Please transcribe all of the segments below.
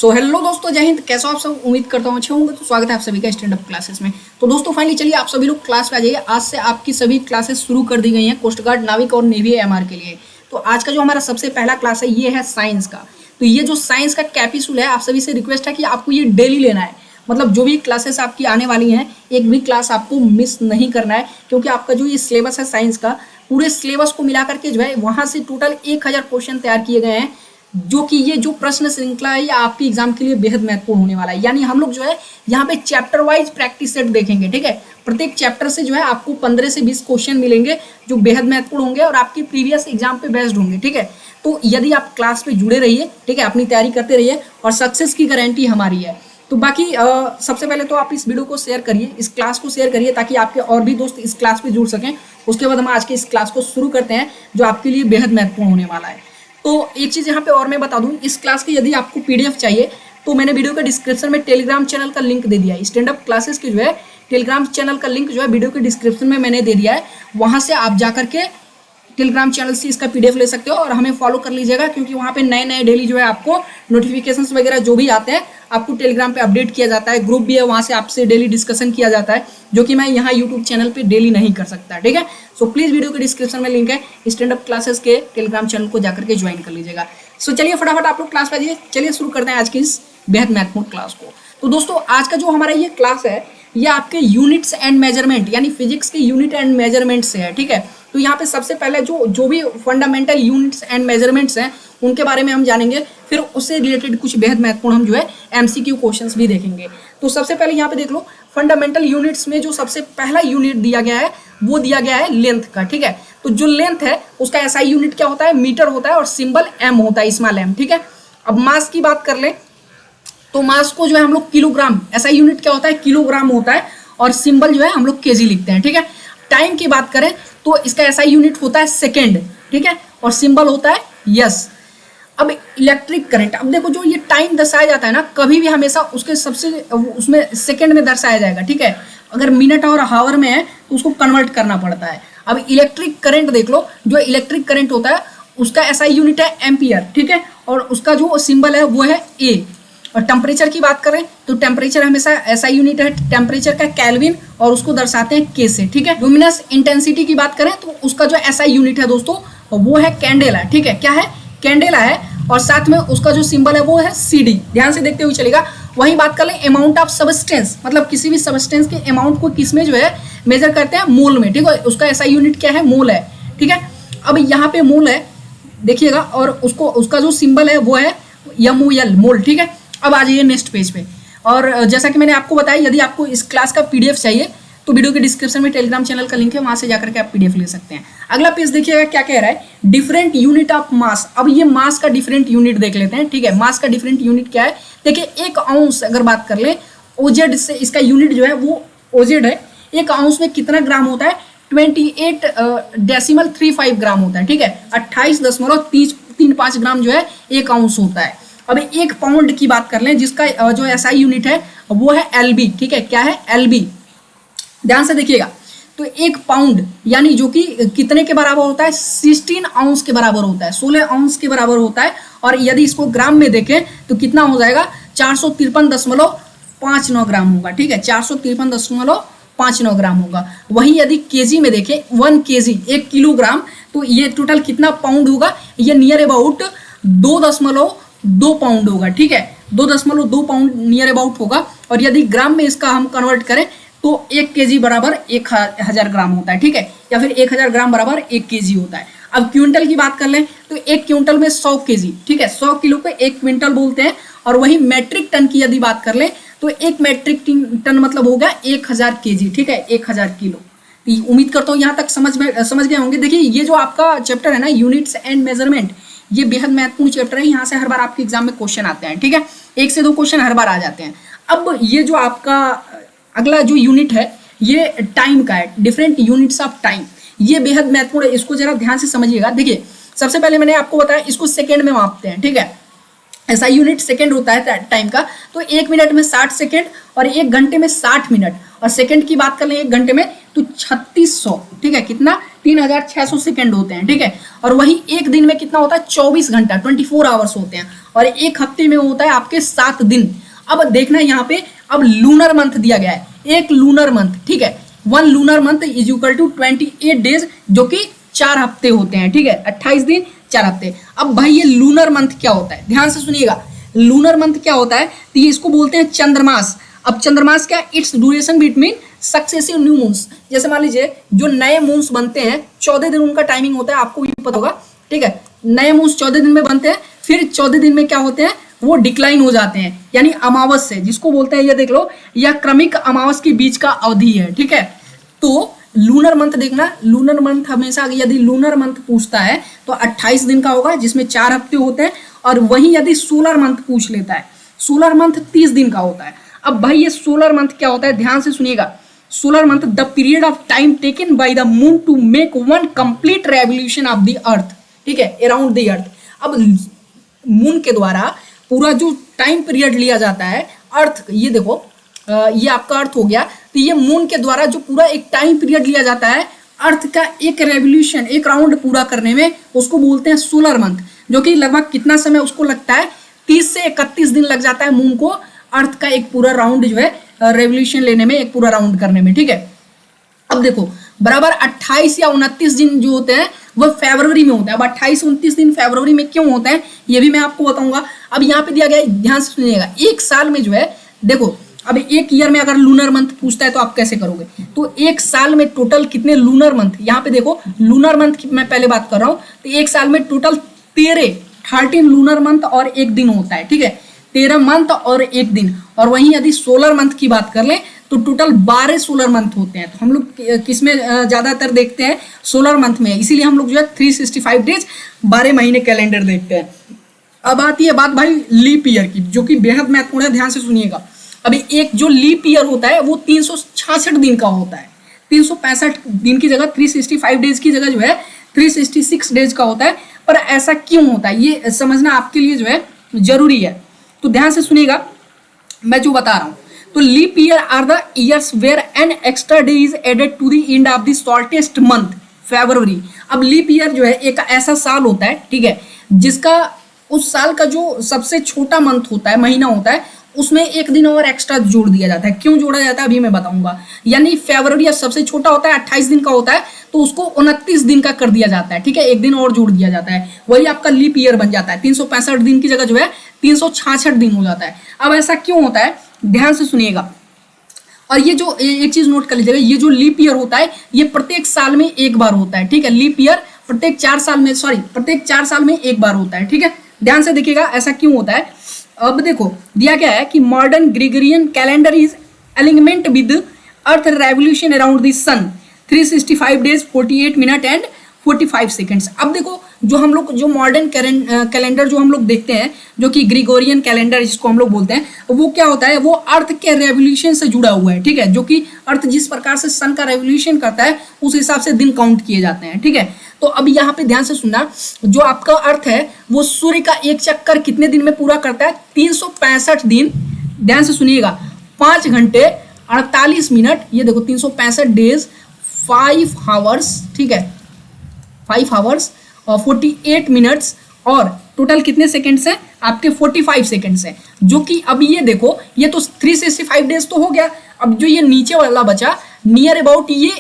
So hello दोस्तों, जय हिंद। कैसे हो आप सब? उम्मीद करता हूँ अच्छे होंगे। तो स्वागत है आप सभी का स्टैंड अप क्लासेस में। तो दोस्तों फाइनली चलिए आप सभी लोग क्लास में आ जाइए। आज से आपकी सभी क्लासेस शुरू कर दी गई हैं कोस्ट गार्ड, नाविक और नेवी एमआर के लिए। तो आज का जो हमारा सबसे पहला क्लास है ये है साइंस का। तो ये जो साइंस का कैपिसूल है, आप सभी से रिक्वेस्ट है कि आपको ये डेली लेना है। मतलब जो भी क्लासेस आपकी आने वाली हैं, एक भी क्लास आपको मिस नहीं करना है, क्योंकि आपका जो ये सिलेबस है साइंस का, पूरे सिलेबस को मिला करके जो है वहाँ से टोटल 1000 क्वेश्चन तैयार किए गए हैं, जो कि ये जो प्रश्न श्रृंखला है ये आपके एग्जाम के लिए बेहद महत्वपूर्ण होने वाला है। यानी हम लोग जो है यहाँ पे चैप्टर वाइज प्रैक्टिस सेट देखेंगे। ठीक है, प्रत्येक चैप्टर से जो है आपको 15 से 20 क्वेश्चन मिलेंगे जो बेहद महत्वपूर्ण होंगे और आपकी प्रीवियस एग्जाम पे बेस्ड होंगे। ठीक है, तो यदि आप क्लास पे जुड़े रहिए, ठीक है, अपनी तैयारी करते रहिए और सक्सेस की गारंटी हमारी है। तो बाकी सबसे पहले तो आप इस वीडियो को शेयर करिए, इस क्लास को शेयर करिए, ताकि आपके और भी दोस्त इस क्लास पे जुड़ सकें। उसके बाद हम आज के इस क्लास को शुरू करते हैं जो आपके लिए बेहद महत्वपूर्ण होने वाला है। तो एक चीज़ यहाँ पे और मैं बता दूं, इस क्लास के यदि आपको पीडीएफ चाहिए तो मैंने वीडियो के डिस्क्रिप्शन में टेलीग्राम चैनल का लिंक दे दिया है। स्टैंड अप क्लासेस के जो है टेलीग्राम चैनल का लिंक जो है वीडियो के डिस्क्रिप्शन में मैंने दे दिया है। वहाँ से आप जा करके टेलीग्राम चैनल से इसका पीडीएफ ले सकते हो और हमें फॉलो कर लीजिएगा, क्योंकि वहाँ पे नए नए डेली जो है आपको नोटिफिकेशंस वगैरह जो भी आते हैं आपको टेलीग्राम पे अपडेट किया जाता है। ग्रुप भी है, वहाँ से आपसे डेली डिस्कशन किया जाता है, जो कि मैं यहाँ यूट्यूब चैनल पे डेली नहीं कर सकता। ठीक है, सो प्लीज़ वीडियो के डिस्क्रिप्शन में लिंक है, स्टैंड अप क्लासेस के टेलीग्राम चैनल को जाकर के ज्वाइन कर लीजिएगा। सो चलिए फटाफट आप लोग क्लास पे आइए। चलिए शुरू करते हैं आज की इस बेहद महत्वपूर्ण क्लास को। तो दोस्तों आज का जो हमारा ये क्लास है ये आपके यूनिट्स एंड मेजरमेंट यानी फिजिक्स के यूनिट एंड मेजरमेंट से है। ठीक है, तो यहाँ पे सबसे पहले जो भी फंडामेंटल यूनिट्स एंड मेजरमेंट्स हैं उनके बारे में हम जानेंगे, फिर उससे रिलेटेड कुछ बेहद महत्वपूर्ण हम जो है एमसीक्यू क्वेश्चंस भी देखेंगे। तो सबसे पहले यहाँ पे देख लो, फंडामेंटल यूनिट्स में जो सबसे पहला यूनिट दिया गया है वो दिया गया है लेंथ का। ठीक है, तो जो लेंथ है उसका एसआई यूनिट क्या होता है? मीटर होता है और सिंबल एम होता है, स्मॉल एम। ठीक है, अब मास की बात कर ले तो मास को जो है हम लोग किलोग्राम, एसआई यूनिट क्या होता है? किलोग्राम होता है और सिंबल जो है हम लोग केजी लिखते हैं। ठीक है, टाइम की बात करें तो इसका एसआई यूनिट होता है सेकेंड। ठीक है, और सिंबल होता है यस। अब इलेक्ट्रिक करंट, अब देखो जो ये टाइम दर्शाया जाता है ना, कभी भी हमेशा उसके सबसे उसमें सेकेंड में दर्शाया जाएगा। ठीक है, अगर मिनट और हावर में है तो उसको कन्वर्ट करना पड़ता है। अब इलेक्ट्रिक करंट देख लो, जो इलेक्ट्रिक करंट होता है उसका एसआई यूनिट है एम्पियर। ठीक है, और उसका जो सिंबल है वो है ए। और टेम्परेचर की बात करें तो टेम्परेचर हमेशा ऐसा यूनिट है टेम्परेचर का केल्विन, और उसको दर्शाते हैं के से। ठीक है, लुमिनस इंटेंसिटी की बात करें तो उसका जो ऐसा यूनिट है दोस्तों वो है कैंडेला। ठीक है, क्या है? कैंडेला है, और साथ में उसका जो सिंबल है वो है सीडी। ध्यान से देखते हुए चलेगा। वहीं बात कर लें अमाउंट ऑफ सबस्टेंस, मतलब किसी भी सबस्टेंस के अमाउंट को किसमें जो है मेजर करते हैं? मोल में। ठीक है, उसका ऐसा यूनिट क्या है? मोल है। ठीक है, अब यहाँ पे मोल है देखिएगा, और उसका जो सिंबल है वो है MOL, मोल। ठीक है, अब आ जाइए नेक्स्ट पेज पे। और जैसा कि मैंने आपको बताया, यदि आपको इस क्लास का पीडीएफ चाहिए तो वीडियो के डिस्क्रिप्शन में टेलीग्राम चैनल का लिंक है, वहां से जाकर के आप पीडीएफ ले सकते हैं। अगला पेज देखिएगा क्या कह रहा है? Different unit of mass. अब ये मास का डिफरेंट यूनिट देख लेते हैं। ठीक है, मास का डिफरेंट यूनिट क्या है? देखिए, एक आउंस अगर बात कर ले, ओजेड से इसका यूनिट जो है वो ओजेड है। एक आउंस में कितना ग्राम होता है? 28.35 ग्राम होता है। ठीक है, 28.35 ग्राम जो है एक आउंस होता है। अब एक पाउंड की बात कर लें, जिसका जो एसआई यूनिट है वो है एलबी। ठीक है, क्या है? एलबी। ध्यान से देखिएगा, तो एक पाउंड यानी जो कि कितने के बराबर होता है? 16 आउंस के बराबर होता है, 16 आउंस के बराबर होता है। और यदि इसको ग्राम में देखें तो कितना हो जाएगा? 453.59 ग्राम होगा। ठीक है, 453.59 ग्राम होगा। वहीं यदि केजी में देखें, 1 केजी 1 किलोग्राम, तो ये टोटल कितना पाउंड होगा? ये नियर अबाउट 2.2 पाउंड होगा। ठीक है, 2.2 पाउंड नियर अबाउट होगा। और यदि ग्राम में इसका हम कन्वर्ट करें तो 1 केजी बराबर 1000 ग्राम होता है। ठीक है, या फिर 1000 ग्राम बराबर 1 केजी होता है। अब क्विंटल की बात कर लें तो 1 क्विंटल में 100 केजी। ठीक है, 100 किलो को 1 क्विंटल बोलते हैं। और वही मैट्रिक टन की यदि बात कर लें तो 1 मैट्रिक टन मतलब होगा 1000 केजी। ठीक है, 1000 किलो। उम्मीद करता हूँ यहाँ तक समझ गए होंगे। देखिए, ये जो आपका चैप्टर है ना, यूनिट्स एंड मेजरमेंट, ये बेहद महत्वपूर्ण चैप्टर है। यहाँ से हर बार आपके एग्जाम में क्वेश्चन आते हैं। ठीक है, 1 से 2 क्वेश्चन हर बार आ जाते हैं। अब ये जो आपका अगला जो यूनिट है ये टाइम का है, डिफरेंट यूनिट्स ऑफ टाइम। ये बेहद महत्वपूर्ण है, इसको जरा ध्यान से समझिएगा। देखिए, सबसे पहले मैंने आपको बताया इसको सेकेंड में मापते हैं। ठीक है, ऐसा यूनिट सेकंड होता है टाइम का। तो 1 मिनट में 60 सेकंड और 1 घंटे में 60 मिनट, और सेकंड की बात कर लें 1 घंटे में तो 3600, ठीक है, कितना 3600 सेकंड होते हैं, ठीक है। और वही एक दिन में कितना होता है 24 घंटा 24 आवर्स होते हैं, और एक हफ्ते में होता है आपके 7 दिन। अब देखना यहाँ पे अब लूनर मंथ दिया गया है, एक लूनर मंथ, ठीक है, 1 lunar month is equal to 28 days, जो कि 4 हफ्ते होते हैं, ठीक है, 28 दिन 4 हफ्ते। अब भाई ये लूनर मंथ क्या होता है, ध्यान से सुनिएगा, लूनर मंथ क्या होता है, तो ये इसको बोलते हैं चंद्रमास। अब चंद्रमास क्या, it's duration between successive new moons. जैसे मान लीजिए जो नए मून्स बनते हैं 14 दिन उनका टाइमिंग होता है, आपको भी पता होगा, ठीक है, नए मून्स 14 दिन में बनते हैं, फिर 14 दिन में क्या होते हैं वो डिक्लाइन हो जाते हैं, यानी अमावस से, जिसको बोलते हैं, ये देख लो, यह क्रमिक अमावस के बीच का अवधि है, ठीक है। तो लूनर मंथ देखना, लूनर मंथ हमेशा यदि लूनर मंथ पूछता है तो 28 दिन का होगा, जिसमें 4 हफ्ते होते हैं, और वहीं यदि सोलर मंथ पूछ लेता है, सोलर मंथ 30 दिन का होता है। अब भाई ये सोलर मंथ क्या होता है, ध्यान से सुनिएगा, solar month the period of time taken by the moon to make one complete revolution of the earth, ठीक है, अराउंड द अर्थ। अब मून के द्वारा पूरा जो टाइम पीरियड लिया जाता है अर्थ, ये देखो, ये आपका अर्थ हो गया, तो ये मून के द्वारा जो पूरा एक टाइम पीरियड लिया जाता है अर्थ का एक रेवोल्यूशन, एक राउंड पूरा करने में, उसको बोलते हैं सोलर मंथ, जो कि लगभग कितना समय उसको लगता है, 30 से 31 दिन लग जाता है मून को अर्थ का एक पूरा राउंड जो है रेवोल्यूशन लेने में, एक पूरा राउंड करने में, ठीक है। अब देखो बराबर 28 या 29 दिन जो होते हैं वह फरवरी में होता है। अब 28-29 दिन फरवरी में क्यों होते हैं ये भी मैं आपको बताऊंगा। अब यहाँ पे दिया गया है, ध्यान से सुनिएगा, एक साल में जो है, देखो अब एक ईयर में अगर लूनर मंथ पूछता है तो आप कैसे करोगे, तो एक साल में टोटल कितने लूनर मंथ, यहाँ पे देखो लूनर मंथ की मैं पहले बात कर रहा हूँ, तो एक साल में टोटल 13 लूनर मंथ और एक दिन होता है, ठीक है, 13 मंथ और एक दिन। और वहीं यदि सोलर मंथ की बात कर लें तो टोटल 12 सोलर मंथ होते हैं। तो हम लोग किसमें ज्यादातर देखते हैं, सोलर मंथ में, इसीलिए हम लोग जो है 365 डेज 12 महीने कैलेंडर देखते हैं। अब आती है बात भाई लीप ईयर की, जो कि बेहद महत्वपूर्ण है, ध्यान से सुनिएगा। अभी एक जो लीप ईयर होता है वो 366 दिन का होता है, 365 दिन की जगह 365 डेज की जगह जो है 366 डेज का होता है। पर ऐसा क्यों होता है ये समझना आपके लिए जो है जरूरी है, तो ध्यान से सुनिएगा मैं जो बता रहा हूं। तो leap year are the years where an extra day is added to the end of the shortest month February. अब लीप ईयर जो है एक ऐसा साल होता है, ठीक है, जिसका उस साल का जो सबसे छोटा मंथ होता है, महीना होता है, उसमें एक दिन और एक्स्ट्रा जोड़ दिया जाता है। क्यों जोड़ा जाता है अभी मैं बताऊंगा। यानी फरवरी अब सबसे छोटा होता है, 28 दिन का होता है, तो उसको 29 दिन का कर दिया जाता है, ठीक है, एक दिन और जोड़ दिया जाता है, वही आपका लीप ईयर बन जाता है। 365 दिन की जगह जो है 366 दिन हो जाता है। अब ऐसा क्यों होता है, ध्यान से सुनिएगा। और ये जो एक चीज नोट कर लीजिएगा, ये जो लीप ईयर होता है ये प्रत्येक साल में एक बार होता है, ठीक है, लीप ईयर प्रत्येक 4 साल में एक बार होता है, ठीक है, ध्यान से देखिएगा ऐसा क्यों होता है। अब देखो दिया गया है कि modern Gregorian calendar is alignment with earth revolution around the sun 365 days 48 minute and 45 seconds. अब देखो जो हम लोग जो मॉडर्न कैलेंडर जो हम लोग देखते हैं, जो कि ग्रेगोरियन कैलेंडर जिसको हम लोग बोलते हैं, वो क्या होता है, वो अर्थ के रेवोल्यूशन से जुड़ा हुआ है, ठीक है, जो कि अर्थ जिस प्रकार से सन का रेवोल्यूशन करता है उस हिसाब से दिन काउंट किए जाते हैं, ठीक है। तो अब यहाँ पे ध्यान से सुनना, जो आपका अर्थ है वो सूर्य का एक चक्कर कितने दिन में पूरा करता है, 365 दिन, ध्यान से सुनिएगा, 5 घंटे 48 मिनट, ये देखो 365 डेज 5 आवर्स, ठीक है, 5 आवर्स और 48 मिनट्स, और टोटल कितने सेकेंड्स हैं आपके 45 सेकेंड्स हैं, जो कि अब ये देखो ये तो 365 डेज तो हो गया। अब जो ये नीचे वाला बचा नियर अबाउट ये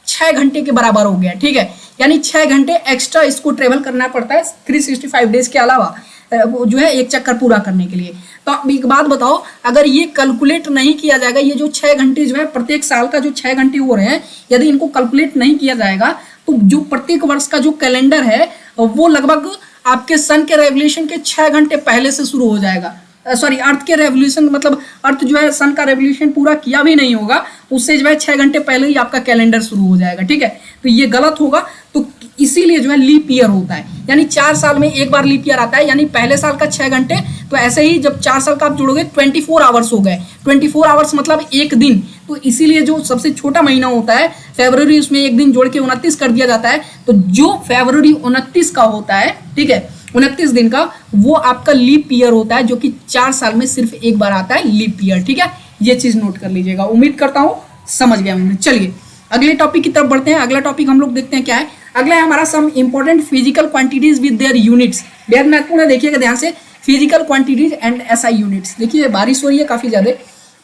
6 घंटे के बराबर हो गया, ठीक है, यानी 6 घंटे एक्स्ट्रा इसको ट्रेवल करना पड़ता है 365 डेज के अलावा जो है एक चक्कर पूरा करने के लिए। तो अब एक बात बताओ, अगर ये कैलकुलेट नहीं किया जाएगा, ये जो 6 घंटे जो है प्रत्येक साल का जो 6 घंटे हो रहे हैं, यदि इनको कैलकुलेट नहीं किया जाएगा तो जो प्रत्येक वर्ष का जो कैलेंडर है वो लगभग आपके सन के रेवोल्यूशन के 6 घंटे पहले से शुरू हो जाएगा। सॉरी, अर्थ के रेवोल्यूशन मतलब अर्थ जो है सन का रेवोल्यूशन पूरा किया भी नहीं होगा, उससे जो है 6 घंटे पहले ही आपका कैलेंडर शुरू हो जाएगा, ठीक है। तो ये गलत होगा, तो इसीलिए जो है लीप ईयर होता है, यानी 4 साल में एक बार लीप ईयर आता है, यानी पहले साल का 6 घंटे, तो ऐसे ही जब 4 साल का आप जोड़ोगे 24 आवर्स हो गए, 24 आवर्स मतलब एक दिन। तो इसीलिए जो सबसे छोटा महीना होता है फरवरी, उसमें एक दिन जोड़ के 29 कर दिया जाता है। तो जो फरवरी 29 का होता है, ठीक है, 29 दिन का, वो आपका लीप ईयर होता है, जो कि 4 साल में सिर्फ एक बार आता है लीप ईयर। ठीक है, ये चीज नोट कर लीजिएगा। उम्मीद करता हूं समझ गया होंगे। चलिए अगले टॉपिक की तरफ बढ़ते हैं। अगला टॉपिक हम लोग देखते हैं क्या है। अगला है हमारा some important physical quantities with their units. बेहद महत्वपूर्ण है, देखिएगा ध्यान से। Physical quantities and SI units. देखिए बारिश हो रही है काफी ज्यादा,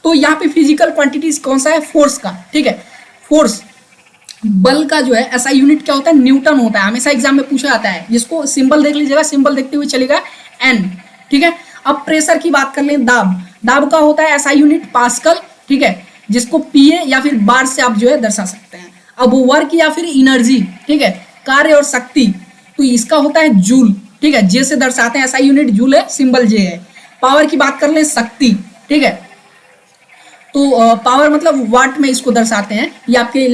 तो यहाँ पे फिजिकल क्वांटिटीज कौन सा है, फोर्स का। ठीक है, फोर्स बल का जो है एसआई यूनिट क्या होता है, न्यूटन होता है। हमेशा एग्जाम में पूछा जाता है, जिसको सिंबल देख लीजिएगा, सिंबल देखते हुए चलेगा एन। ठीक है, अब प्रेशर की बात कर लें, दाब, दाब का होता है एसआई यूनिट पास्कल। ठीक है, जिसको पीए या फिर बार से आप जो है दर्शा सकते हैं। अब वर्क या फिर एनर्जी, ठीक है, कार्य और शक्ति, तो इसका होता है जूल। ठीक है, जे से दर्शाते हैं, एसआई यूनिट जूल है, सिंबल जे है। पावर की बात कर लें, शक्ति। ठीक है, तो पावर मतलब वाट में इसको दर्शाते हैं, ये आपके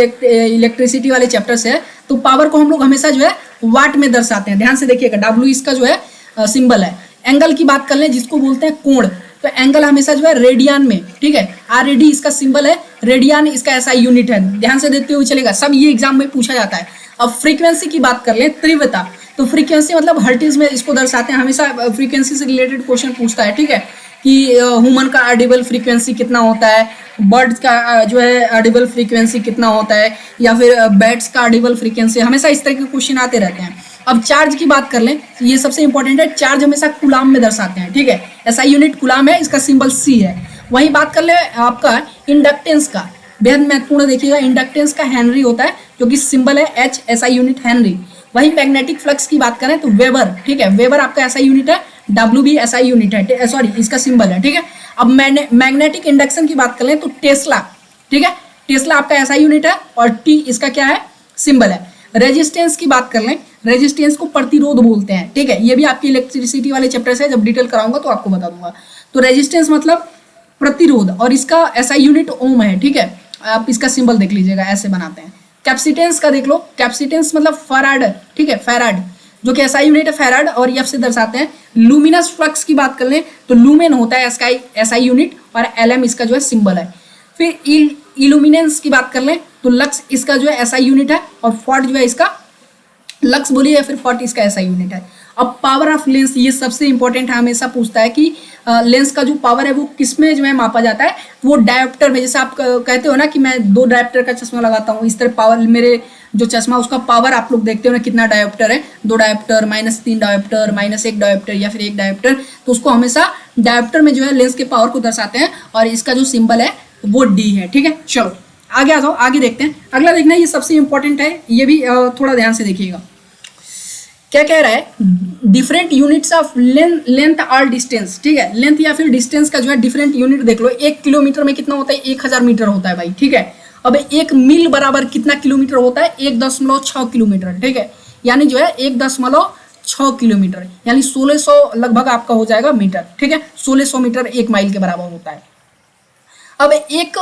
इलेक्ट्रिसिटी वाले चैप्टर से है। तो पावर को हम लोग हमेशा जो है वाट में दर्शाते हैं, ध्यान से देखिएगा। डब्ल्यू इसका जो है सिंबल है। एंगल की बात कर लें, जिसको बोलते हैं कोण, तो एंगल हमेशा जो है रेडियन में। ठीक है, आरएडी इसका सिंबल है, रेडियन इसका एसआई यूनिट है, ध्यान से देखते हुए चलेगा, सब ये एग्जाम में पूछा जाता है। अब फ्रीक्वेंसी की बात कर लें, तीव्रता, तो फ्रीक्वेंसी मतलब हर्ट्ज में इसको दर्शाते हैं। हमेशा फ्रीक्वेंसी से रिलेटेड क्वेश्चन पूछता है। ठीक है, कि ह्यूमन का ऑडिबल फ्रीक्वेंसी कितना होता है, बर्ड्स का जो है ऑडिबल फ्रीक्वेंसी कितना होता है, या फिर बैट्स का ऑडिबल फ्रीक्वेंसी, हमेशा इस तरह के क्वेश्चन आते रहते हैं। अब चार्ज की बात कर लें, ये सबसे इंपॉर्टेंट है, चार्ज हमेशा कुलाम में दर्शाते हैं। ठीक है, एसआई यूनिट कुलाम है, इसका सिंबल सी है। वहीं बात कर ले आपका इंडक्टेंस का, बेहद महत्वपूर्ण देखिएगा, इंडक्टेंस का हेनरी होता है, जो कि सिंबल है एच, एसआई यूनिट हेनरी। वहीं मैग्नेटिक फ्लक्स की बात करें तो वेबर। ठीक है, वेबर आपका एसआई यूनिट है, डब्ल्यू भी एसआई यूनिट है, सॉरी इसका सिंबल है। ठीक है, अब मैग्नेटिक इंडक्शन की बात कर लें तो टेस्ला। ठीक है, टेस्ला आपका एसआई यूनिट है, और टी इसका क्या है, सिंबल है। रेजिस्टेंस की बात कर लें, रेजिस्टेंस को प्रतिरोध बोलते हैं। ठीक है, ये भी आपकी इलेक्ट्रिसिटी वाले चैप्टर से, जब डिटेल कराऊंगा तो आपको बता दूंगा। तो रेजिस्टेंस मतलब प्रतिरोध, और इसका एसआई यूनिट ओम है। ठीक है, आप इसका सिंबल देख लीजिएगा, ऐसे बनाते हैं। कैपेसिटेंस का देख लो, कैपेसिटेंस मतलब फैराड। ठीक है, फैराड जो कि एसआई यूनिट है, फैराड, और एफ से दर्शाते हैं। लुमिनस फ्लक्स की बात कर लें तो लुमेन होता है इसका एसआई यूनिट, और एलएम इसका जो है सिंबल है। फिर इल्यूमिनेंस की बात कर लें तो लक्स इसका जो है एसआई यूनिट है, और फॉट जो है इसका, लक्स बोलिए या फिर फॉट इसका एसआई यूनिट है। अब पावर ऑफ लेंस, ये सबसे इंपॉर्टेंट है, हमेशा पूछता है कि लेंस का जो पावर है वो किस में जो है मापा जाता है, वो डायोप्टर में। जैसे आप कहते हो ना कि मैं 2 डायोप्टर का चश्मा लगाता हूँ, इस तरह पावर, मेरे जो चश्मा उसका पावर आप लोग देखते हो ना कितना डायोप्टर है, 2 डायोप्टर, -3 डायोप्टर, -1 डायोप्टर, या फिर 1 डायोप्टर, तो उसको हमेशा डायोप्टर में जो है लेंस के पावर को दर्शाते हैं, और इसका जो सिंबल है वो डी है। ठीक है, चलो आगे आ जाओ, आगे देखते हैं। अगला देखना, ये सबसे इंपॉर्टेंट है, ये भी थोड़ा ध्यान से देखिएगा। क्या कह रहा है, डिफरेंट यूनिट्स ऑफ लेंथ और डिस्टेंस। ठीक है, लेंथ या फिर डिस्टेंस का जो है डिफरेंट यूनिट देख लो। 1 किलोमीटर में कितना होता है, 1000 मीटर होता है भाई। ठीक है, अब 1 मील बराबर कितना किलोमीटर होता है, 1.6 किलोमीटर। ठीक है, यानी जो है 1.6 किलोमीटर, यानी 1600 लगभग आपका हो जाएगा मीटर। ठीक है, 1600 मीटर 1 माइल के बराबर होता है। अब एक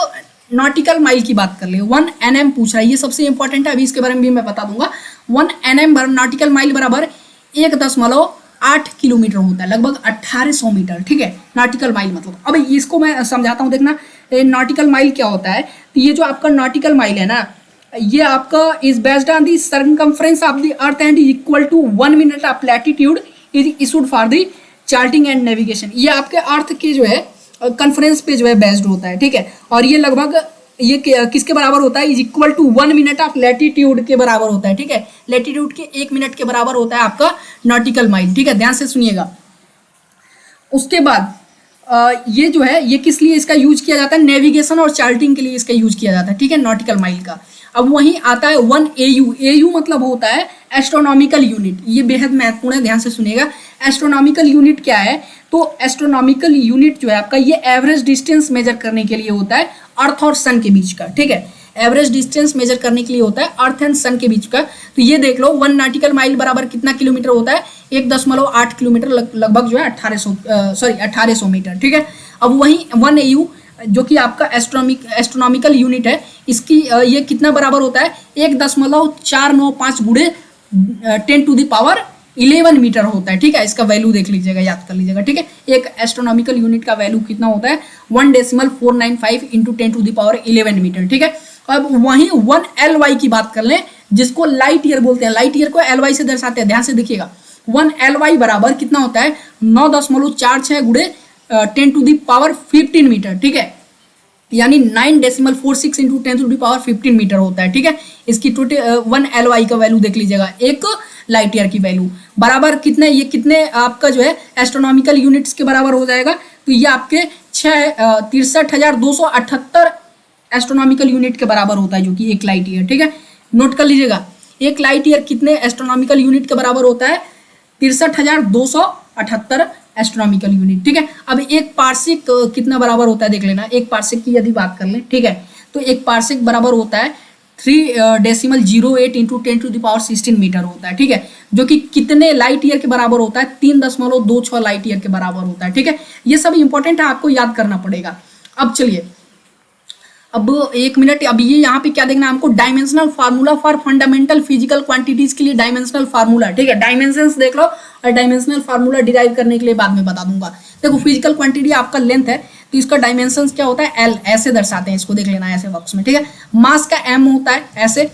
नॉटिकल माइल की बात कर ले, 1 NM पूछ रहा है, ये सबसे इंपॉर्टेंट है, अभी इसके बारे में भी मैं बता दूंगा। 1 NM नॉटिकल माइल बराबर 1.8 किलोमीटर होता है, लगभग 1800 मीटर। ठीक है, नॉटिकल माइल मतलब, अब इसको मैं समझाता हूँ, देखना नॉटिकल माइल क्या होता है। तो ये जो आपका नॉटिकल माइल है ना, ये आपका is based on the circumference of the earth and equal to 1 minute of latitude is issued for the charting and navigation. ये आपके अर्थ के जो है कॉन्फ्रेंस पे जो है बेस्ड होता है। ठीक है, और ये लगभग ये किसके बराबर होता है, is equal to 1 minute of latitude के बराबर होता है। ठीक है, लैटिट्यूड के 1 मिनट के बराबर होता है आपका नॉटिकल माइल। ठीक है, ध्यान से सुनिएगा। उसके बाद ये जो है, ये किस लिए इसका यूज किया जाता है, नेविगेशन और चार्टिंग के लिए इसका यूज किया जाता है। ठीक है, नॉटिकल माइल का। अब वहीं आता है 1 AU। AU मतलब होता है एस्ट्रोनॉमिकल यूनिट, ये बेहद महत्वपूर्ण है, ध्यान से सुनिएगा। एस्ट्रोनॉमिकल यूनिट क्या है, तो एस्ट्रोनॉमिकल यूनिट जो है आपका, ये एवरेज डिस्टेंस मेजर करने के लिए होता है अर्थ और सन के बीच का। ठीक है, एवरेज डिस्टेंस मेजर करने के लिए होता है अर्थ एंड सन के बीच का। तो ये देख लो, 1 नॉटिकल माइल बराबर कितना किलोमीटर होता है, 1.8 किलोमीटर, लगभग जो है 1800 मीटर। ठीक है, अब वहीं 1 AU जो कि आपका एस्ट्रोनॉमिकल यूनिट है, इसकी ये कितना बराबर होता है, 1.495 गुणे 10 टू द पावर 11 मीटर होता है। ठीक है, इसका वैल्यू देख लीजिएगा, याद कर लीजिएगा। ठीक है, एक एस्ट्रोनॉमिकल यूनिट का वैल्यू कितना होता है, 1.495 into 10 to the power 11 metre. ठीक है, अब वहीं 1 LY की बात कर लें, जिसको लाइट ईयर बोलते हैं। लाइट ईयर को LY से दर्शाते हैं, ध्यान से देखिएगा। 1 Ly बराबर कितना होता है 9.46 गुणे 10⁻15 मीटर, ठीक है, यानी 9.46 इंटू 10⁻15 मीटर होता है, ठीक है। इसकी 1 Ly का वैल्यू देख लीजिएगा, एक लाइट ईयर की वैल्यू बराबर कितने, ये कितने आपका जो है एस्ट्रोनॉमिकल यूनिट्स के बराबर हो जाएगा, तो ये आपके 63,278 एस्ट्रोनॉमिकल यूनिट के बराबर होता है, जो कि एक लाइट ईयर, ठीक है। नोट कर लीजिएगा, एक लाइट ईयर कितने एस्ट्रोनॉमिकल यूनिट के बराबर होता है 63,278 एस्ट्रोनॉमिकल यूनिट, ठीक है। अब एक पार्सिक कितना बराबर होता है देख लेना, एक पार्सिक की यदि बात कर लें, ठीक है, तो एक पार्सिक बराबर होता है 3.08 इंटू 10⁻16 मीटर होता है, ठीक है, जो कि कितने लाइट ईयर के बराबर होता है 3.26 लाइट ईयर के बराबर होता है, ठीक है। ये सब इंपॉर्टेंट है, आपको याद करना पड़ेगा। अब चलिए, अब एक मिनट, अब ये यहाँ पे क्या देखना है हमको, dimensional formula for fundamental physical quantities के लिए डायमेंशनल फार्मूला, ठीक है, डायमेंशंस देख लो, और डायमेंशनल फार्मूला डिराइव करने के लिए बाद में बता दूंगा। देखो फिजिकल क्वांटिटी आपका लेंथ है, तो इसका डायमेंशंस क्या होता है एल, ऐसे दर्शाते हैं इसको, देख लेना ऐसे बॉक्स में, ठीक है। मास का एम होता है ऐसे,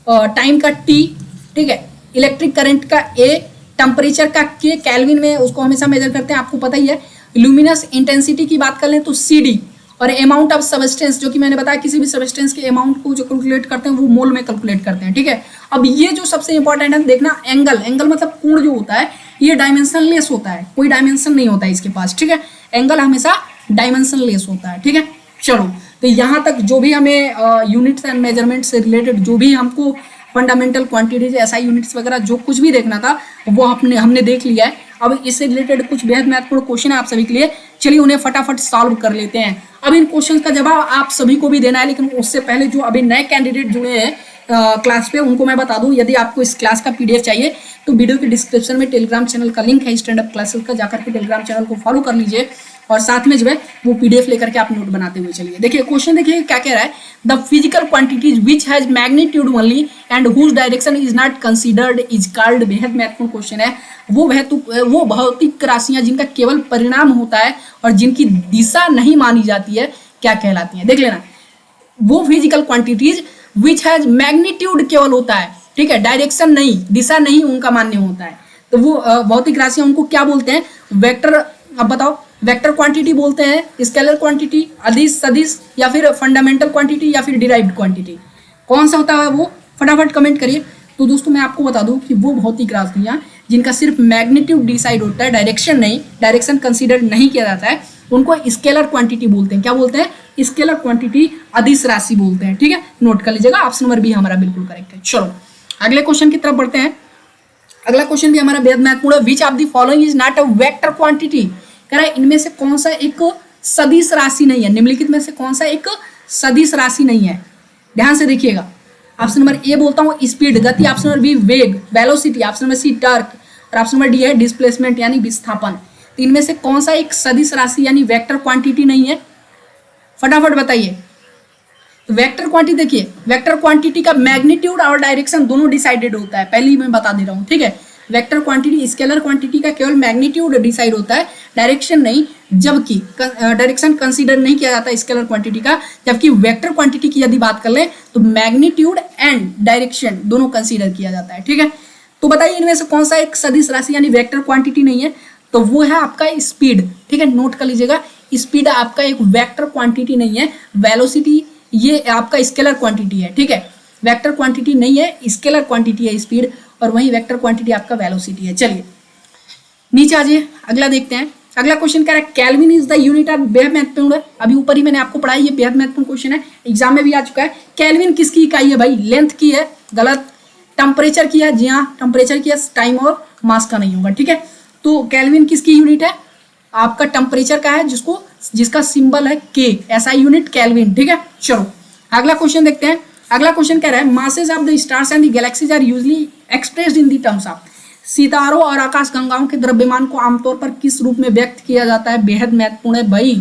टाइम का टी, ठीक है, इलेक्ट्रिक करंट का ए, टेम्परेचर का के, कैल्विन में उसको हमेशा मेजर करते हैं, आपको पता ही है। ल्यूमिनस इंटेंसिटी की बात कर लें तो सी डी, और अमाउंट ऑफ सबस्टेंस, जो कि मैंने बताया किसी भी सबस्टेंस के अमाउंट को जो कैलकुलेट करते हैं वो मोल में कैलकुलेट करते हैं, ठीक है। अब ये जो सबसे इंपॉर्टेंट है देखना, एंगल, एंगल मतलब कोण जो होता है ये डायमेंशन लेस होता है, कोई डायमेंशन नहीं होता है इसके पास, ठीक है। एंगल हमेशा डायमेंशन लेस होता है, ठीक है। चलो, तो यहाँ तक जो भी हमें यूनिट्स एंड मेजरमेंट से रिलेटेड जो भी हमको फंडामेंटल क्वांटिटीज, एसआई यूनिट्स वगैरह जो कुछ भी देखना था वो हमने देख लिया है। अब इससे रिलेटेड कुछ बेहद महत्वपूर्ण क्वेश्चन है आप सभी के लिए, चलिए उन्हें फटाफट सॉल्व कर लेते हैं। अब इन क्वेश्चंस का जवाब आप सभी को भी देना है, लेकिन उससे पहले जो अभी नए कैंडिडेट जुड़े हैं क्लास पे उनको मैं बता दूं, यदि आपको इस क्लास का पीडीएफ चाहिए तो वीडियो के डिस्क्रिप्शन में टेलीग्राम चैनल का लिंक है स्टैंड अप क्लासेस का, जाकर के टेलीग्राम चैनल को फॉलो कर लीजिए, और साथ में जो है वो पीडीएफ लेकर के आप नोट बनाते हुए चलिए। देखिए क्वेश्चन, देखिए क्या कह रहा है, the physical quantities which has magnitude only and whose direction is not considered is called, बेहद महत्वपूर्ण क्वेश्चन है। वो भौतिक राशियां जिनका केवल परिणाम होता है और जिनकी दिशा नहीं मानी जाती है क्या कहलाती है, देख लेना। वो physical quantities which has magnitude केवल होता है, ठीक है, डायरेक्शन नहीं, दिशा नहीं उनका मान्य होता है, तो वो भौतिक राशियां उनको क्या बोलते हैं, वेक्टर। अब बताओ, वेक्टर क्वांटिटी बोलते हैं, स्केलर क्वांटिटी, अदिश, सदिश, या फिर फंडामेंटल क्वांटिटी, या फिर डिराइव्ड क्वांटिटी, कौन सा होता है वो, फटाफट कमेंट करिए। तो दोस्तों मैं आपको बता दूं कि वो भौतिक राशियां जिनका सिर्फ मैग्नीट्यूड डिसाइड होता है, डायरेक्शन नहीं, डायरेक्शन कंसीडर नहीं किया जाता है, उनको स्केलर क्वांटिटी बोलते हैं। क्या बोलते हैं, स्केलर क्वांटिटी, अदिश राशि बोलते हैं, ठीक है, नोट कर लीजिएगा। ऑप्शन नंबर बी हमारा बिल्कुल करेक्ट है। चलो अगले क्वेश्चन की तरफ बढ़ते हैं। अगला क्वेश्चन भी हमारा बेहद महत्वपूर्ण है, which of the following is not a vector quantity, कह रहा है इनमें से कौन सा एक सदिश राशि नहीं है, निम्नलिखित में से कौन सा एक सदिश राशि नहीं है, ध्यान से देखिएगा। ऑप्शन नंबर ए बोलता हूँ स्पीड, गति, ऑप्शन नंबर बी वेग, velocity, option number C torque, और ऑप्शन नंबर डी है डिस्प्लेसमेंट यानी विस्थापन। तो इनमें से कौन सा एक सदिश राशि यानी वेक्टर क्वांटिटी नहीं है, फटाफट बताइए। वेक्टर क्वांटिटी, देखिए वेक्टर क्वांटिटी का मैग्नीट्यूड और डायरेक्शन दोनों डिसाइडेड होता है, पहले ही मैं बता दे रहा हूँ, ठीक है। वेक्टर क्वांटिटी, स्केलर क्वांटिटी का केवल मैग्नीट्यूड डिसाइड होता है, डायरेक्शन नहीं, जबकि डायरेक्शन कंसीडर नहीं किया जाता स्केलर क्वांटिटी का, जबकि वेक्टर क्वांटिटी की यदि बात कर ले तो मैग्नीट्यूड एंड डायरेक्शन दोनों कंसीडर किया जाता है, ठीक है। तो बताइए इनमें से कौन सा एक सदिश राशि यानी वेक्टर क्वांटिटी नहीं है, तो वो है आपका स्पीड, ठीक है, नोट कर लीजिएगा। स्पीड आपका एक वेक्टर क्वांटिटी नहीं है, वेलोसिटी ये आपका स्केलर क्वांटिटी है, ठीक है, वेक्टर क्वांटिटी नहीं है, स्केलर क्वांटिटी है स्पीड, और वही वेक्टर क्वांटिटी आपका वेलोसिटी है। चलिए नीचे आ जाइए, अगला देखते हैं। अगला क्वेश्चन कह रहा है kelvin is the unit of, बेहद महत्वपूर्ण है, अभी ऊपर ही मैंने आपको पढ़ाई, ये बेहद महत्वपूर्ण क्वेश्चन है, एग्जाम में भी आ चुका है। केल्विन किसकी इकाई है भाई, लेंथ की है, गलत। टेम्परेचर की है, जी हाँ टेम्परेचर की है, टाइम और मास का नहीं होगा, ठीक है। तो केल्विन किसकी यूनिट है, आपका टेम्परेचर का है, जिसका सिंबल है के, एसआई यूनिट केल्विन, ठीक है। चलो अगला क्वेश्चन देखते हैं। अगला क्वेश्चन कह रहा है masses of the stars and the galaxies are usually expressed in the terms of, सितारों और आकाश गंगाओं के द्रव्यमान को आमतौर पर किस रूप में व्यक्त किया जाता है, बेहद महत्वपूर्ण है भाई,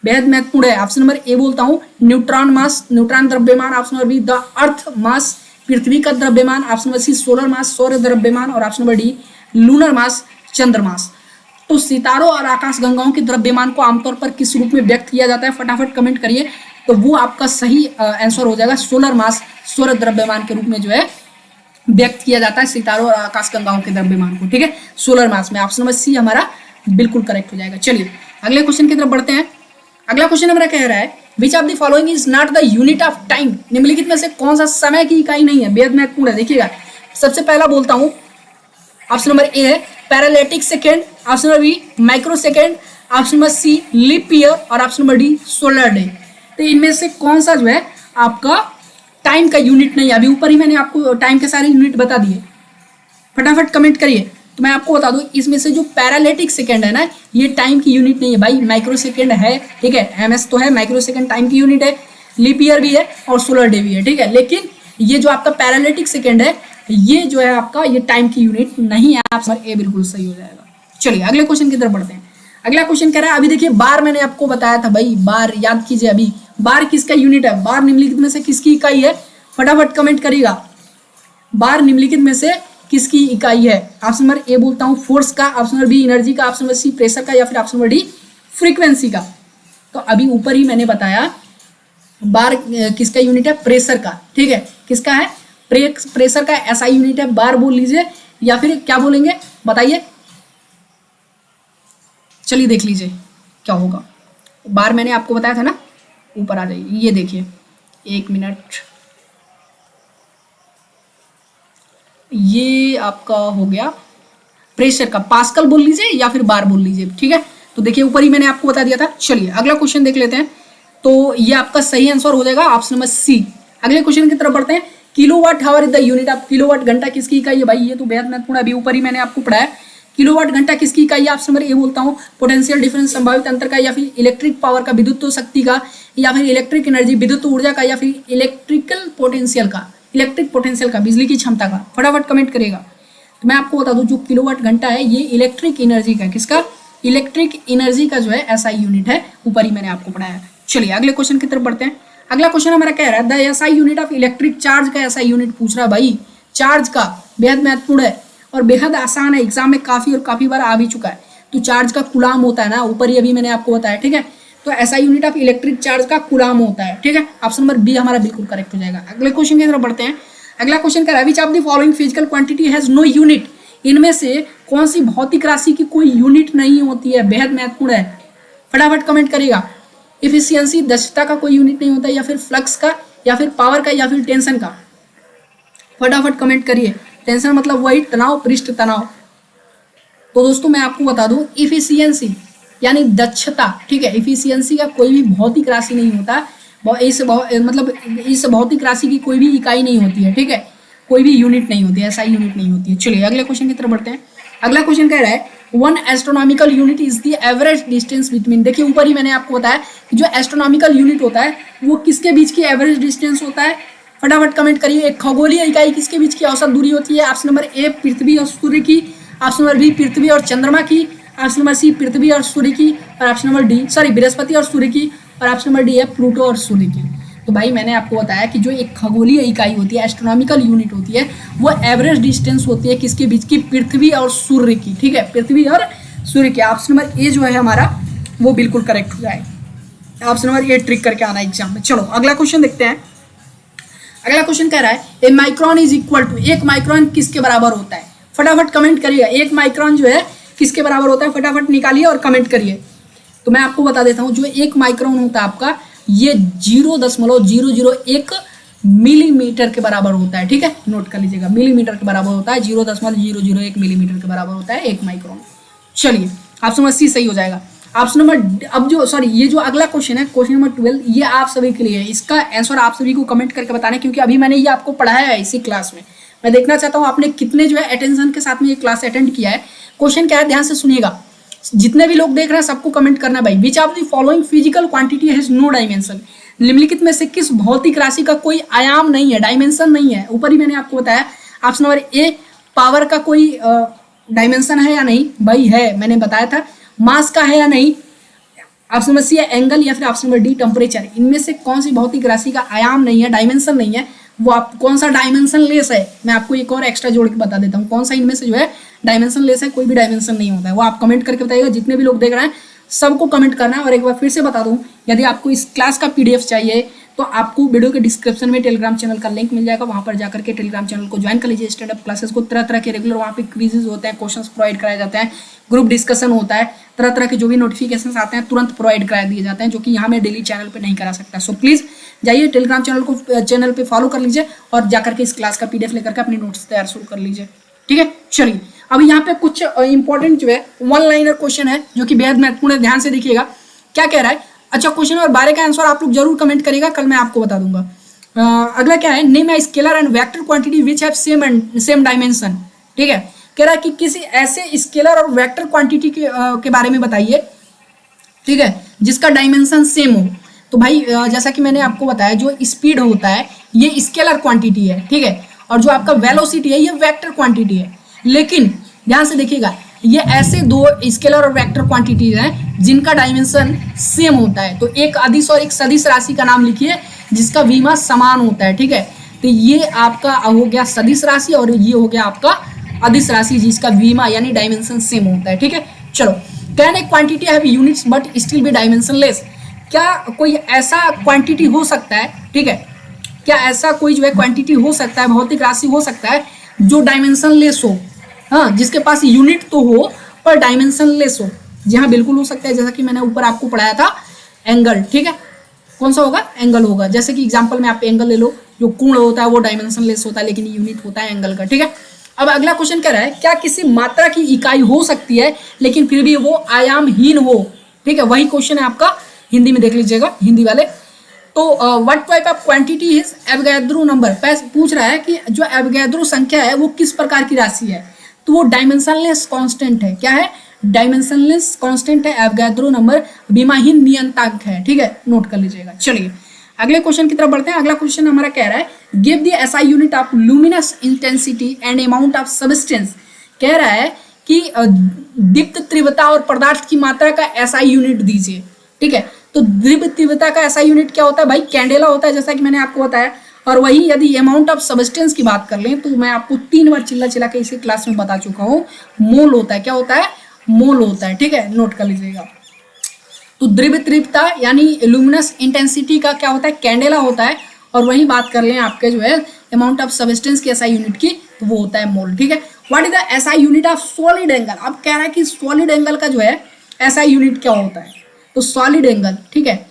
बेहद महत्वपूर्ण है। ऑप्शन नंबर ए बोलता हूँ न्यूट्रॉन मास, न्यूट्रॉन द्रव्यमान, option number B the earth mass, पृथ्वी का द्रव्यमान, option number C solar mass, सौर द्रव्यमान, और option number D lunar mass, चंद्रमास। तो सितारों और आकाश गंगाओं के द्रव्यमान को आमतौर पर किस रूप में व्यक्त किया जाता है, फटाफट कमेंट करिए। तो वो आपका सही आंसर हो जाएगा सोलर मास, सौर द्रव्यमान के रूप में जो है व्यक्त किया जाता है सितारों और आकाशगंगाओं के द्रव्यमान को, ठीक है, सोलर मास में। ऑप्शन नंबर सी हमारा बिल्कुल करेक्ट हो जाएगा। चलिए अगले क्वेश्चन की तरफ बढ़ते हैं। अगला क्वेश्चन हमारा कह रहा है which of the following is not the unit of time, निम्नलिखित में से कौन सा समय की इकाई नहीं है, बेहद महत्वपूर्ण है। देखिएगा सबसे पहला बोलता हूं, ऑप्शन नंबर ए है parallactic second, option number B micro second, option number C leap year और option number D solar day. तो इनमें से कौन सा जो है आपका टाइम का यूनिट नहीं है। अभी ऊपर ही मैंने आपको टाइम के सारे यूनिट बता दिए, फटाफट कमेंट करिए। तो मैं आपको बता दूं इसमें से जो पैरालेटिक सेकेंड है ना, ये टाइम की यूनिट नहीं है भाई, माइक्रो सेकेंड है, ठीक है, एमएस तो है, माइक्रो सेकेंड टाइम की यूनिट है, लीप ईयर भी है और सोलर डे भी है, ठीक है। लेकिन ये जो आपका पैरालेटिक सेकेंड है, ये जो है आपका ये टाइम की यूनिट नहीं है। आप ए बिल्कुल सही हो जाएगा। चलिए अगले क्वेश्चन की तरफ बढ़ते हैं। अगला क्वेश्चन कह रहा है, अभी देखिए बार मैंने आपको बताया था भाई, बार याद कीजिए। अभी बार किसका यूनिट है, बार निम्नलिखित में से किसकी इकाई है, फटाफट कमेंट करिएगा। बार निम्नलिखित में से किसकी इकाई है। ऑप्शन नंबर ए बोलता हूं फोर्स का, ऑप्शन नंबर बी एनर्जी का, ऑप्शन नंबर सी प्रेशर का, या फिर ऑप्शन नंबर डी फ्रीक्वेंसी का। तो अभी ऊपर ही मैंने बताया बार किसका यूनिट है, प्रेशर का, ठीक है। किसका है, प्रेशर का एसआई यूनिट है, बार बोल लीजिए या फिर क्या बोलेंगे बताइए, चलिए देख लीजिए क्या होगा। बार मैंने आपको बताया था ना, ऊपर आ जाइए, ये देखिए 1 मिनट, ये आपका हो गया प्रेशर का, पास्कल बोल लीजिए या फिर बार बोल लीजिए, ठीक है। तो देखिए ऊपर ही मैंने आपको बता दिया था। चलिए अगला क्वेश्चन देख लेते हैं। तो ये आपका सही आंसर हो जाएगा ऑप्शन नंबर सी। अगले क्वेश्चन की तरफ बढ़ते हैं। Kilowatt hour is the unit of, kilowatt घंटा किसकी इकाई है भाई, ये तो बेहद महत्वपूर्ण है, अभी ऊपर ही मैंने आपको पढ़ाया। किलोवाट घंटा किसकी इकाई है, ऑप्शन नंबर ए बोलता हूँ पोटेंशियल डिफरेंस संभावित अंतर का, या फिर इलेक्ट्रिक पावर का विद्युत शक्ति का, या फिर इलेक्ट्रिक एनर्जी विद्युत ऊर्जा का, या फिर इलेक्ट्रिकल पोटेंशियल का, इलेक्ट्रिक पोटेंशियल का, बिजली की क्षमता का। फटाफट कमेंट करेगा। तो मैं आपको बता दूं जो किलोवाट घंटा है ये इलेक्ट्रिक एनर्जी का, किसका, इलेक्ट्रिक एनर्जी का जो है एसआई यूनिट है, ऊपर ही मैंने आपको पढ़ाया। चलिए अगले क्वेश्चन की तरफ बढ़ते हैं। अगला क्वेश्चन हमारा कह रहा है the SI unit of electric charge का एसआई यूनिट पूछ रहा है भाई, चार्ज का, बेहद महत्वपूर्ण है और बेहद आसान है, एग्जाम में काफी बार आ भी चुका है। तो चार्ज का कुलाम होता है ना, ऊपर ही अभी मैंने आपको बताया, ठीक है। तो ऐसा यूनिट ऑफ इलेक्ट्रिक चार्ज का कुलाम होता है, ठीक है। ऑप्शन नंबर बी हमारा बिल्कुल करेक्ट हो जाएगा। अगले क्वेश्चन की तरफ बढ़ते हैं। अगला क्वेश्चन कह रहा है which of the following physical quantity has no unit, इनमें से कौन सी भौतिक राशि की कोई यूनिट नहीं होती है, बेहद महत्वपूर्ण है, फटाफट कमेंट करिएगा। इफिशियंसी दक्षता का कोई यूनिट नहीं होता, या फिर फ्लक्स का, या फिर पावर का, या फिर टेंशन का, फटाफट कमेंट करिए। टेंशन मतलब वही तनाव, पृष्ठ तनाव। तो दोस्तों मैं आपको बता दूं इफिशियंसी यानी दक्षता, ठीक है, इफिशियंसी का कोई भी भौतिक राशि नहीं होता, इस भौतिक राशि की कोई भी इकाई नहीं होती है, ठीक है, कोई भी यूनिट नहीं होती है, ऐसा यूनिट नहीं होती है। चलिए अगले क्वेश्चन की तरफ बढ़ते हैं। अगला क्वेश्चन कह रहा है one astronomical unit is the average distance between, देखिए ऊपर ही मैंने आपको बताया कि जो एस्ट्रोनॉमिकल यूनिट होता है वो किसके बीच की एवरेज डिस्टेंस होता है, फटाफट कमेंट करिए। एक खगोलीय इकाई किसके बीच की औसत दूरी होती है, ऑप्शन नंबर ए पृथ्वी और सूर्य की, ऑप्शन नंबर बी पृथ्वी और चंद्रमा की, ऑप्शन नंबर सी पृथ्वी और सूर्य की, और ऑप्शन नंबर डी बृहस्पति और सूर्य की, और ऑप्शन नंबर डी है प्लूटो और सूर्य की। तो भाई मैंने आपको बताया कि जो एक खगोलीय इकाई होती है, एस्ट्रोनॉमिकल यूनिट होती है, वो एवरेज डिस्टेंस होती है किसके बीच की, पृथ्वी और सूर्य की, ठीक है, पृथ्वी और सूर्य की। ऑप्शन नंबर ए जो है हमारा वो बिल्कुल करेक्ट हो जाएगा। ऑप्शन नंबर ए ट्रिक करके आना एग्जाम में। चलो अगला क्वेश्चन देखते हैं। अगला क्वेश्चन कह रहा है ए माइक्रोन इज इक्वल टू, एक माइक्रोन किसके बराबर होता है, फटाफट कमेंट करिएगा। एक माइक्रोन जो है किसके बराबर होता है, फटाफट निकालिए और कमेंट करिए। तो मैं आपको बता देता हूं जो एक माइक्रोन होता है आपका, ये 0.001 मिलीमीटर के बराबर होता है, ठीक है, नोट कर लीजिएगा, मिलीमीटर के बराबर होता है, 0.001 मिलीमीटर के बराबर होता है एक माइक्रोन। चलिए ऑप्शन नंबर सी सही हो जाएगा। ऑप्शन नंबर अब जो ये जो अगला क्वेश्चन है, क्वेश्चन नंबर 12, ये आप सभी के लिए है, इसका आंसर आप सभी को कमेंट करके बताना है, क्योंकि अभी मैंने ये आपको पढ़ाया है इसी क्लास में। मैं देखना चाहता हूँ आपने कितने जो है अटेंशन के साथ में ये क्लास अटेंड किया है। क्वेश्चन क्या है, ध्यान से सुनिएगा, जितने भी लोग देख रहे हैं सबको कमेंट करना भाई। Which of the following physical quantity has no dimension, निम्नलिखित में से किस भौतिक राशि का कोई आयाम नहीं है, डायमेंशन नहीं है। ऊपर ही मैंने आपको बताया ऑप्शन नंबर ए पावर का कोई डायमेंशन है या नहीं, भाई है, मैंने बताया था। मास का है या नहीं, ऑप्शन नंबर सी है एंगल, या फिर ऑप्शन नंबर डी टेम्परेचर। इनमें से कौन सी भौतिक राशि का आयाम नहीं है, डायमेंशन नहीं है, वो आप कौन सा डायमेंशन लेस है। मैं आपको एक और एक्स्ट्रा जोड़ के बता देता हूँ कौन सा इनमें से जो है डायमेंशन लेस है, कोई भी डायमेंशन नहीं होता है, वो आप कमेंट करके बताइएगा। जितने भी लोग देख रहे हैं सबको कमेंट करना है। और एक बार फिर से बता दूं, यदि आपको इस क्लास का PDF चाहिए तो आपको वीडियो के डिस्क्रिप्शन में टेलीग्राम चैनल का लिंक मिल जाएगा, वहां पर जाकर के टेलीग्राम चैनल को ज्वाइन कर लीजिए। स्टैंड अप क्लासेस को तरह तरह के रेगुलर वहाँ पे क्विजेज होते हैं, क्वेश्चंस प्रोवाइड कराए जाते हैं, ग्रुप डिस्कशन होता है, तरह तरह के जो भी नोटिफिकेशन आते हैं तुरंत प्रोवाइड करा दिए जाते हैं, जो कि यहाँ मैं डेली चैनल पे नहीं करा सकता। सो प्लीज़ जाइए टेलीग्राम चैनल पे फॉलो कर लीजिए और जाकर के इस क्लास का PDF लेकर के अपनी नोट्स तैयार शुरू कर लीजिए। ठीक है, चलिए अब यहाँ पे कुछ इंपॉर्टेंट जो है वन लाइनर क्वेश्चन है जो कि बेहद महत्वपूर्ण है, ध्यान से देखिएगा क्या कह रहा है। अच्छा, क्वेश्चन नंबर 12 का आंसर आप लोग जरूर कमेंट करिएगा, कल मैं आपको बता दूंगा। अगला क्या है, name a scalar and vector quantity which have same dimension. ठीक है, कह रहा है कि किसी ऐसे स्केलर और वेक्टर क्वांटिटी के बारे में बताइए, ठीक है, जिसका डायमेंशन सेम हो। तो भाई जैसा कि मैंने आपको बताया, जो स्पीड होता है ये स्केलर क्वांटिटी है, ठीक है, और जो आपका वेलोसिटी है ये वेक्टर क्वांटिटी है। लेकिन ध्यान से देखिएगा, ये ऐसे दो स्केलर और वेक्टर क्वांटिटीज हैं जिनका डायमेंशन सेम होता है। तो एक अदिश और एक सदिश राशि का नाम लिखिए जिसका विमा समान होता है। ठीक है, तो ये आपका हो गया सदिश राशि और ये हो गया आपका अदिश राशि जिसका विमा यानी डायमेंशन सेम होता है। ठीक है, चलो, can a quantity have units but still be dimensionless. क्या कोई ऐसा क्वांटिटी हो सकता है, ठीक है, क्या ऐसा कोई जो है क्वांटिटी हो सकता है, भौतिक राशि हो सकता है जो डायमेंशनलेस हो, हाँ, जिसके पास यूनिट तो हो पर डायमेंशनलेस हो। जी हाँ, बिल्कुल हो सकता है, जैसा कि मैंने ऊपर आपको पढ़ाया था एंगल। ठीक है, कौन सा होगा, एंगल होगा। जैसे कि एग्जांपल में आप एंगल ले लो, जो कोण होता है वो डायमेंशनलेस होता है लेकिन यूनिट होता है एंगल का। ठीक है, अब अगला क्वेश्चन कह रहा है, क्या किसी मात्रा की इकाई हो सकती है लेकिन फिर भी वो आयामहीन हो। ठीक है, वही क्वेश्चन है आपका, हिंदी में देख लीजिएगा, हिंदी वाले। तो what type of quantity is Avogadro number, पूछ रहा है कि जो एवोगाड्रो संख्या है वो किस प्रकार की राशि है। तो वो डायमेंशनलेस कांस्टेंट है। क्या है, डायमेंशनलेस कांस्टेंट है, एवोगाड्रो नंबर विमाहीन नियतांक है। ठीक है, नोट कर लीजिएगा। चलिए अगले क्वेश्चन की तरफ बढ़ते हैं। अगला क्वेश्चन हमारा कह रहा है, give the SI unit of luminous intensity and amount of substance. कह रहा है कि दीप्त तीव्रता और पदार्थ की मात्रा का एसआई यूनिट दीजिए। ठीक है, तो दीप्त तीव्रता का एसआई यूनिट क्या होता है भाई, कैंडेला होता है, जैसा कि मैंने आपको बताया। और वही यदि अमाउंट ऑफ सब्सटेंस की बात कर लें तो मैं आपको 3 बार चिल्ला के इसी क्लास में बता चुका हूँ, मोल होता है। क्या होता है, मोल होता है। ठीक है, नोट कर लीजिएगा। तो द्रव्य तीव्रता यानी लुमिनस इंटेंसिटी का क्या होता है, कैंडेला होता है। और वही बात कर लें आपके जो है अमाउंट ऑफ सब्सटेंस की एसआई यूनिट की, तो वो होता है मोल। ठीक है, what is the SI unit of solid angle. अब कह रहा है कि सॉलिड एंगल का जो है एसआई यूनिट क्या होता है। तो सॉलिड एंगल, ठीक है,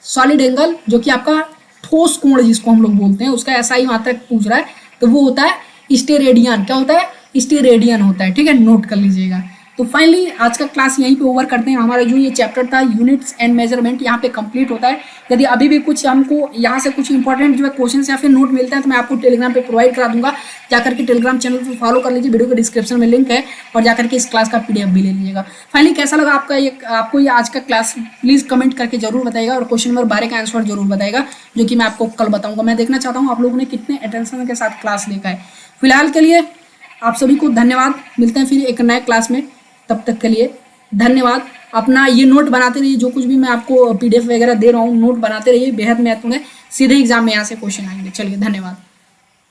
सॉलिड एंगल जो कि आपका ठोस कोण जिसको हम लोग बोलते हैं, उसका एसआई मात्रक पूछ रहा है, तो वो होता है स्टेरेडियन। क्या होता है, स्टेरेडियन होता है। ठीक है, नोट कर लीजिएगा। तो फाइनली आज का क्लास यहीं पे ओवर करते हैं। हमारा जो ये चैप्टर था यूनिट्स एंड मेजरमेंट यहाँ पे कंप्लीट होता है। यदि अभी भी कुछ हमको यहाँ से कुछ इंपॉर्टेंट जो है क्वेश्चन या फिर नोट मिलता है तो मैं आपको टेलीग्राम पे प्रोवाइड करा दूंगा। जाकर के टेलीग्राम चैनल पे फॉलो कर लीजिए, वीडियो के डिस्क्रिप्शन में लिंक है, और जाकर के इस क्लास का PDF भी ले लीजिएगा। फाइनली कैसा लगा आपको ये आज का क्लास, प्लीज़ कमेंट करके जरूर बताइएगा, और क्वेश्चन नंबर 12 का आंसर जरूर बताएगा, जो कि मैं आपको कल बताऊँगा। मैं देखना चाहता हूँ आप लोगों ने कितने अटेंशन के साथ क्लास देखा है। फिलहाल के लिए आप सभी को धन्यवाद, मिलते हैं फिर एक नए क्लास में, तब तक के लिए धन्यवाद। अपना ये नोट बनाते रहिए, जो कुछ भी मैं आपको PDF वगैरह दे रहा हूँ नोट बनाते रहिए, बेहद महत्वपूर्ण है। सीधे एग्जाम में यहाँ से क्वेश्चन आएंगे। चलिए धन्यवाद।